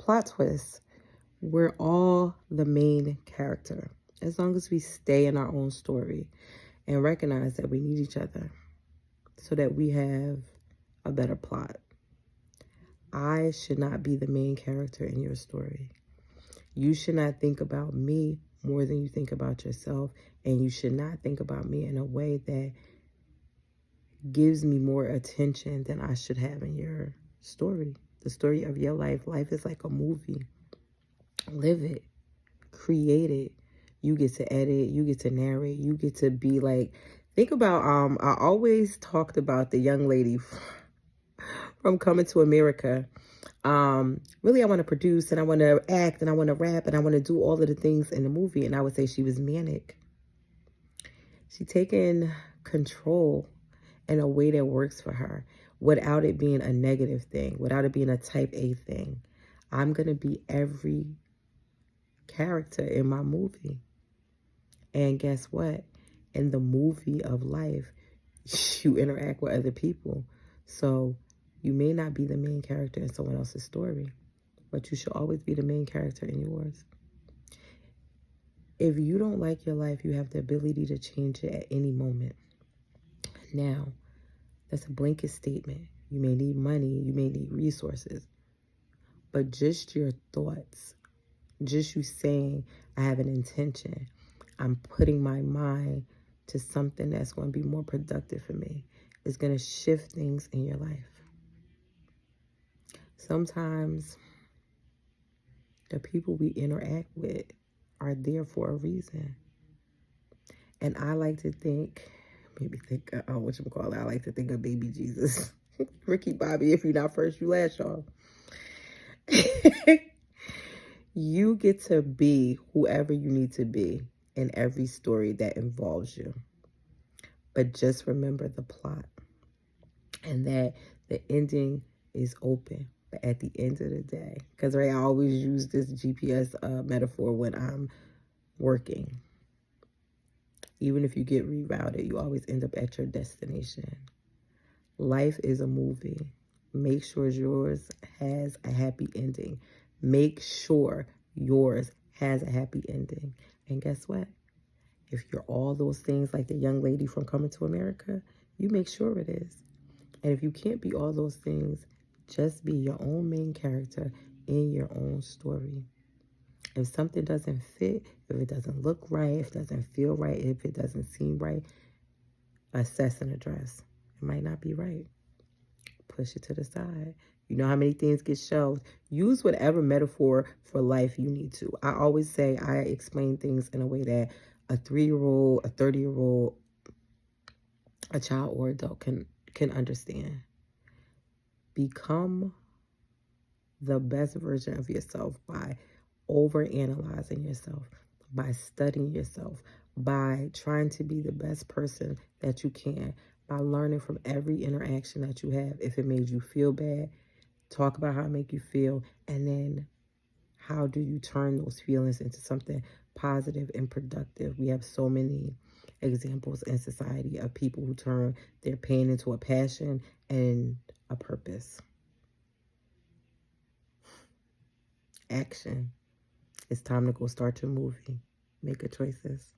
Plot twist. We're all the main character. As long as we stay in our own story and recognize that we need each other so that we have a better plot. I should not be the main character in your story. You should not think about me more than you think about yourself. And you should not think about me in a way that gives me more attention than I should have in your story. The story of your life. Life is like a movie. Live it. Create it. You get to edit. You get to narrate. You get to be like, think about, I always talked about the young lady from Coming to America. Really, I want to produce and I want to act and I want to rap and I want to do all of the things in the movie. And I would say she was manic. She taking control in a way that works for her without it being a negative thing, without it being a type A thing. I'm going to be every character in my movie. And guess what? In the movie of life, you interact with other people. So you may not be the main character in someone else's story, but you should always be the main character in yours. If you don't like your life, you have the ability to change it at any moment. Now, that's a blanket statement. You may need money, you may need resources, but just your thoughts, just you saying, I have an intention, I'm putting my mind to something that's going to be more productive for me, is going to shift things in your life. Sometimes the people we interact with are there for a reason. And I like to think, I like to think of baby Jesus. Ricky Bobby, if you're not first, you last, y'all. You get to be whoever you need to be in every story that involves you. But just remember the plot and that the ending is open. But at the end of the day, because I always use this GPS metaphor when I'm working. Even if you get rerouted, you always end up at your destination. Life is a movie. Make sure yours has a happy ending. Make sure yours has a happy ending. And guess what? If you're all those things like the young lady from Coming to America, you make sure it is. And if you can't be all those things, just be your own main character in your own story. If something doesn't fit, if it doesn't look right, if it doesn't feel right, if it doesn't seem right, assess and address. It might not be right. Push it to the side. You know how many things get shelved. Use whatever metaphor for life you need to. I always say I explain things in a way that a 3-year-old, a 30-year-old, a child or adult can understand. Become the best version of yourself by overanalyzing yourself, by studying yourself, by trying to be the best person that you can, by learning from every interaction that you have. If it made you feel bad, talk about how it make you feel, and then how do you turn those feelings into something positive and productive. We have so many examples in society of people who turn their pain into a passion and a purpose. Action. It's time to go start your movie. Make good choices.